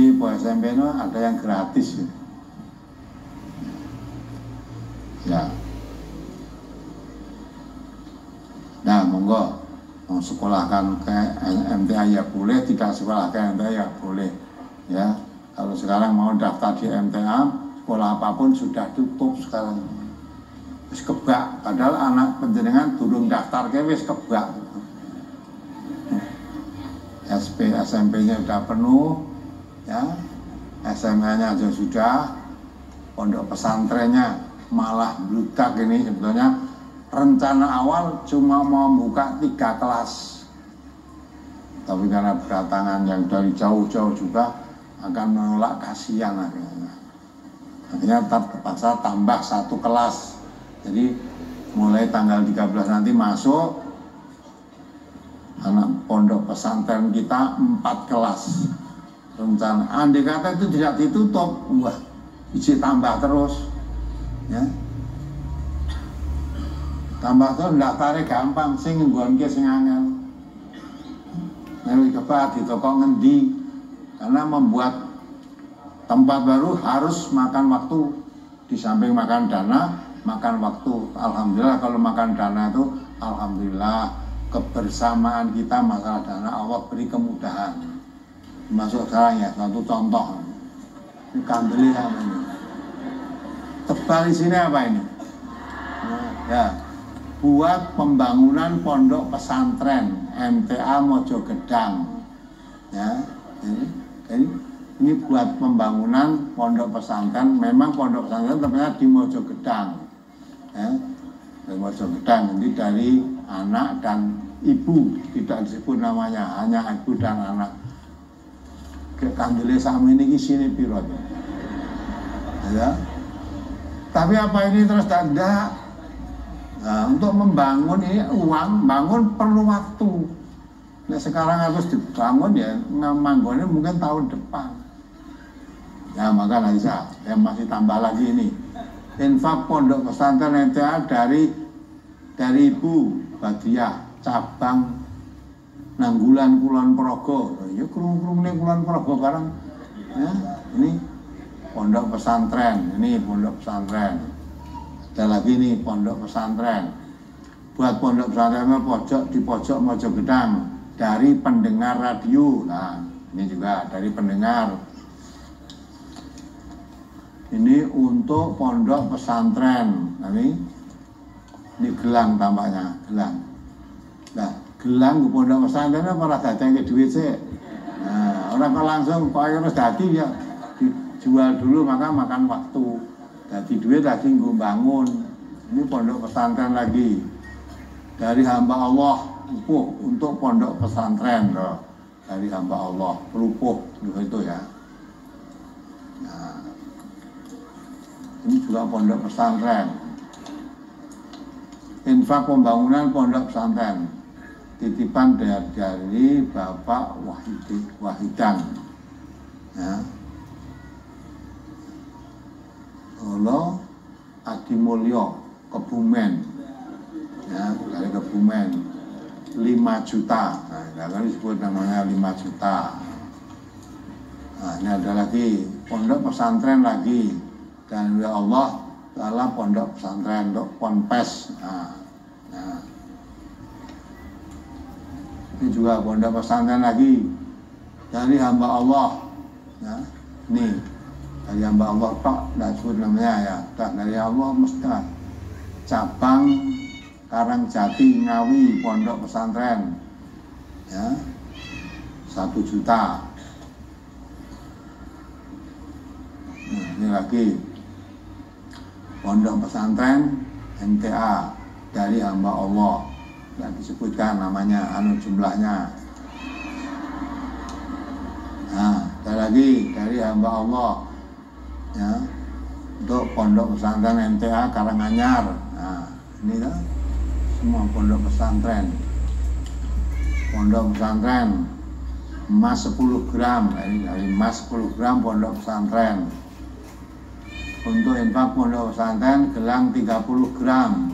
Di SMP itu ada yang gratis ya. Nah, monggo mau sekolahkan ke MTA ya boleh, tidak sekolah ke MTA ya boleh ya. Kalau sekarang mau daftar di MTA, sekolah apapun sudah tutup sekarang. Wis kebak, padahal anak penjenengan durung daftar ke wis kebak. SMP-nya sudah penuh ya, SMA-nya aja sudah, pondok pesantrennya malah bludak. Ini sebetulnya rencana awal cuma mau buka 3 kelas, tapi karena berdatangan yang dari jauh-jauh juga akan menolak, kasihan akhirnya terpaksa tambah 1 kelas. Jadi mulai tanggal 13 nanti masuk anak pondok pesantren kita 4 kelas. Rencana andai kata itu tidak ditutup, wah isi tambah terus ya, tambah terus ndak tarik gampang, sing nggonke sing angel. Nek kepat di toko ngendi, karena membuat tempat baru harus makan waktu, di samping makan dana, makan waktu. Alhamdulillah kalau makan dana itu alhamdulillah kebersamaan kita masalah dana Allah beri kemudahan. Masuk sekarang ya, satu contoh ini kandeli apa ini, tebal di sini apa ini ya, buat pembangunan pondok pesantren MTA Mojogedang ya. Ini buat pembangunan pondok pesantren, memang pondok pesantren tempatnya di Mojogedang ya, di Mojogedang. Ini dari anak dan ibu, tidak disebut namanya, hanya ibu dan anak. Kandile sami ini sini pirot ya. Tapi apa ini terus tidak? Nah, untuk membangun ini uang, bangun perlu waktu. Nah, sekarang harus dibangun ya, manggonnya mungkin tahun depan. Ya maka nggak bisa, yang masih tambah lagi ini. Infak pondok pesantren MTA dari Ibu Badiah cabang Nanggulan Kulon Progo. Ya kurung-kurung nih Kulon Progo sekarang ya. Ini pondok pesantren, ini pondok pesantren. Ada lagi nih pondok pesantren. Buat pondok pesantren di pojok Mojogedang dari pendengar radio. Nah, ini juga dari pendengar. Ini untuk pondok pesantren. Nah, ini gelang tampaknya, gelang. Nah, gelang pondok pesantren malah datang ke duit sih. Nah, orang kalau langsung kok harus dadi ya dijual dulu, maka makan waktu. Dadi duit lagi gue bangun. Ini pondok pesantren lagi dari hamba Allah, rupuh untuk pondok pesantren loh. Dari hamba Allah, rupuh itu ya. Nah, ini juga pondok pesantren. Infak pembangunan pondok pesantren titipan dari Bapak Wahidan ya. Halo Adimulyo Kebumen ya, dari Kebumen 5 juta. Nah, kan disebut namanya 5 juta. Nah, ini ada lagi pondok pesantren lagi, dan ya Allah dalam pondok pesantren untuk ponpes. Nah, ini juga pondok pesantren lagi dari hamba Allah ya. Nih dari hamba Allah Pak, tidak sebut namanya ya, dari Allah mesti cabang Karangjati Ngawi pondok pesantren ya 1 juta. Nah, ini lagi pondok pesantren MTA dari hamba Allah, tidak disebutkan namanya, jumlahnya. Nah, ada lagi dari hamba Allah ya, untuk pondok pesantren MTA Karanganyar. Nah, ini kan semua pondok pesantren. Pondok pesantren emas 10 gram, dari emas 10 gram pondok pesantren. Untuk infak pondok pesantren gelang 30 gram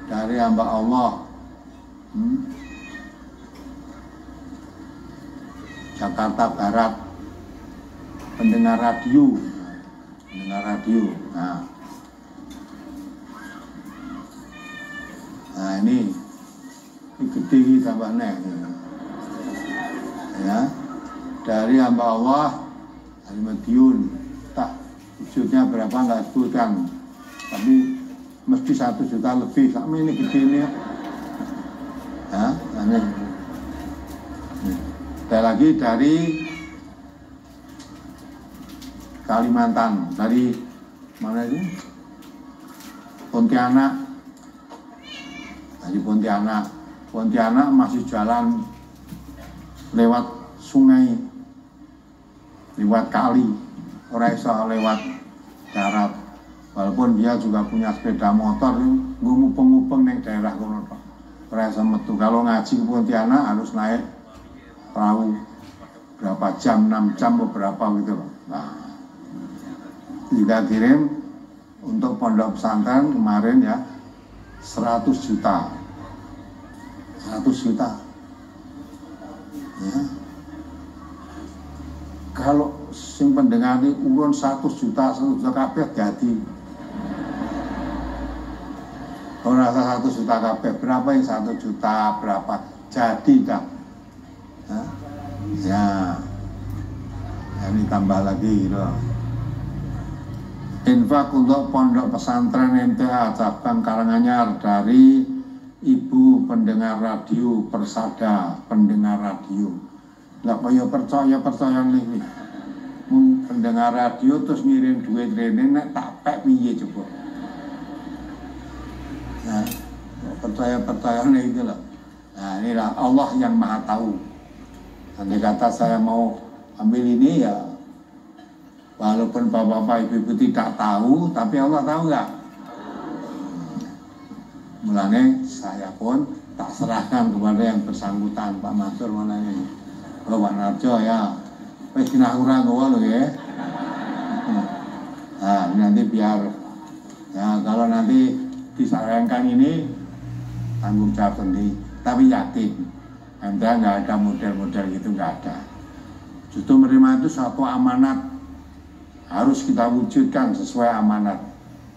dari hamba Allah. Jakarta Barat pendengar radio. Nah ini gede ini tambahnya ya, dari hamba Allah Al-Madiun, tak wujudnya berapa nggak sebutkan, tapi mesti 1 juta lebih. Sama ini gede ini ya, ini. Ada lagi dari Kalimantan, dari mana itu? Pontianak. Dari Pontianak masih jalan lewat sungai, lewat kali, orang iso lewat darat. Walaupun dia juga punya sepeda motor, gue mupeng-mupeng neng daerah kono tok. Ora iso metu. Kalau ngaji ke Pontianak harus naik perahu berapa jam, 6 jam beberapa gitu loh. Nah, juga kirim untuk pondok pesantren kemarin ya 100 juta. 100 juta. Ya. Kalau sing pendengar ini urun 100 juta kabeh jadi. Orang rasa 1 juta kabeh, berapa yang 1 juta, berapa jadi dah. Ya, ini tambah lagi gitu. Infak untuk pondok pesantren MTA cabang Karanganyar dari Ibu pendengar radio Persada, pendengar radio. Lah kaya percaya nih. Pendengar radio terus ngirim duit rene nek tak pek piye coba. Nah, percaya nih itu loh. Nah, inilah Allah yang Maha tahu. Andai kata saya mau ambil ini ya, walaupun bapak-bapak ibu-ibu tidak tahu, tapi Allah tahu nggak? Mulanya saya pun tak serahkan kepada yang bersangkutan. Pak Mansur mana ini? Oh, Pak Narjo ya, wes kena kurang loh ya. Nah nanti biar ya kalau nanti disayangkan ini tanggung jawab sendiri. Tapi yakin, anda nggak ada model-model gitu, nggak ada. Justru menerima itu suatu amanat, harus kita wujudkan sesuai amanat.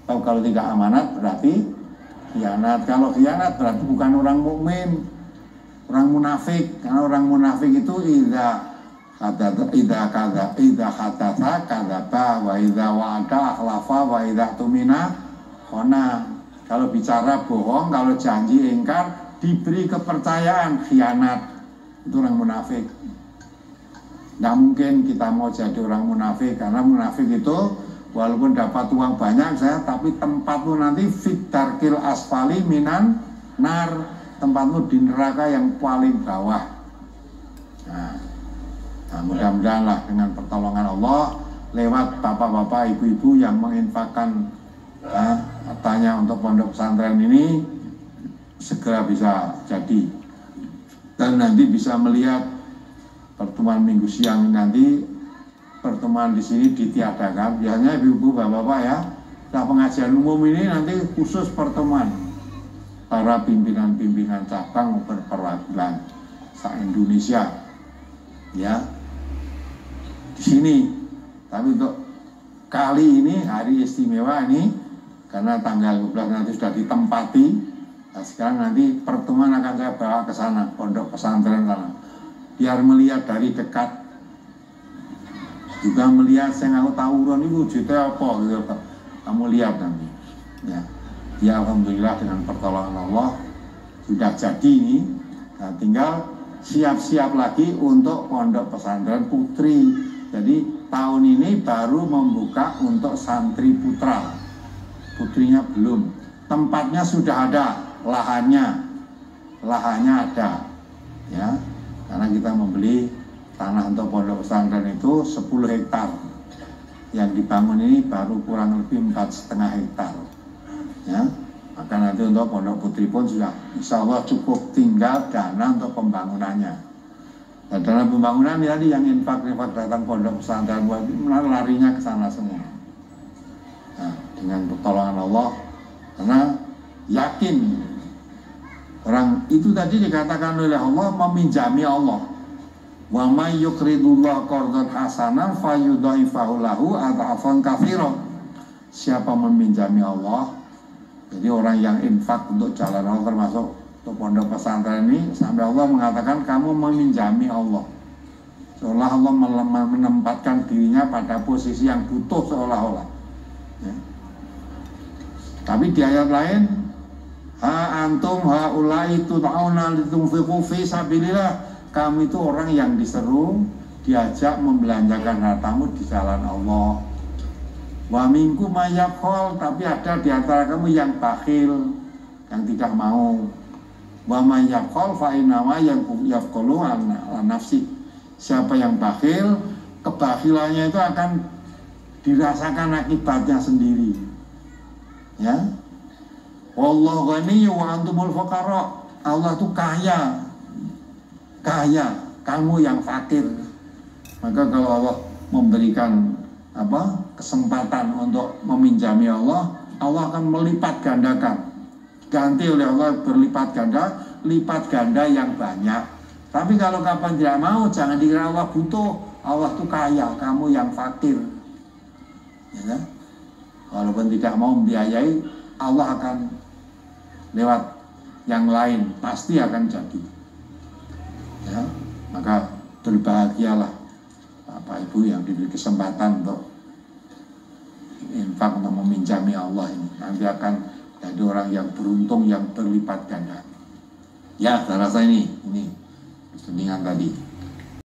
Kalau tidak amanat berarti khianat. Kalau khianat berarti bukan orang mukmin, orang munafik. Karena orang munafik itu idza hadatsa kadzaba wa idza wa'ada akhlafa wa idza tumina khana. Kalau bicara bohong, kalau janji ingkar, diberi kepercayaan khianat. Itu orang munafik. Nggak mungkin kita mau jadi orang munafik, karena munafik itu walaupun dapat uang banyak saya, tapi tempatmu nanti fit darkil asfali minan nar, tempatmu di neraka yang paling bawah. Nah mudah-mudahan lah dengan pertolongan Allah lewat bapak-bapak ibu-ibu yang menginfakkan hartanya untuk pondok pesantren ini segera bisa jadi, dan nanti bisa melihat pertemuan minggu siang nanti. Pertemuan di sini ditiadakan, biasanya ibu-ibu bapak-bapak ya, nah pengajian umum ini nanti khusus pertemuan para pimpinan-pimpinan cabang maupun perwakilan se-Indonesia ya di sini. Tapi untuk kali ini hari istimewa ini karena tanggal 12 nanti sudah ditempati. Nah, sekarang nanti pertemuan akan saya bawa ke sana, pondok pesantren sana, biar melihat dari dekat, juga melihat saya nggak tawuran itu wujudnya apa gitu, kamu lihat nanti ya. Ya alhamdulillah dengan pertolongan Allah sudah jadi ini. Nah, tinggal siap-siap lagi untuk pondok pesantren putri. Jadi tahun ini baru membuka untuk santri putra, putrinya belum. Tempatnya sudah ada, lahannya ada ya, karena kita membeli tanah untuk pondok pesantren itu 10 hektar. Yang dibangun ini baru kurang lebih 4,5 hektar. Ya, maka nanti untuk pondok putri pun sudah insya Allah cukup, tinggal dana untuk pembangunannya. Dan dana pembangunan tadi yang infak datang pondok pesantren buat larinya ke sana semua. Nah, dengan pertolongan Allah, karena yakin orang itu tadi dikatakan oleh Allah meminjami Allah. Wa may yuqridullah qardan hasanan fayudhaifahu lahu adhafan katsira. Siapa meminjami Allah, jadi orang yang infak untuk jalan Allah, termasuk untuk pondok pesantren ini, sampai Allah mengatakan kamu meminjami Allah, seolah Allah menempatkan dirinya pada posisi yang butuh seolah-olah ya. Tapi di ayat lain, ha antum haulai tud'auna litunfiqu fi sabilillah, kamu itu orang yang diseru, diajak membelanjakan hartamu di jalan Allah. Wa minkum mayyabkhal, tapi ada di antara kamu yang bakhil, yang tidak mau. Wa mayyabkhal fa innamaa yafqulu an nafsi. Siapa yang bakhil, kebakhilannya itu akan dirasakan akibatnya sendiri. Ya. Wallahu ghaniyyu wa antumul fuqara. Allah itu kaya. Kaya, kamu yang fakir. Maka kalau Allah memberikan kesempatan untuk meminjami Allah, Allah akan melipat gandakan, ganti oleh Allah berlipat ganda, lipat ganda yang banyak. Tapi kalau kapan tidak mau, jangan dikira Allah butuh, Allah itu kaya, kamu yang fakir ya, walaupun tidak mau membiayai, Allah akan lewat yang lain, pasti akan jadi ya. Maka berbahagialah Bapak Ibu yang diberi kesempatan untuk infak, untuk meminjami Allah ini, nanti akan jadi orang yang beruntung, yang berlipat ganda. Ya, saya rasa ini seningan tadi.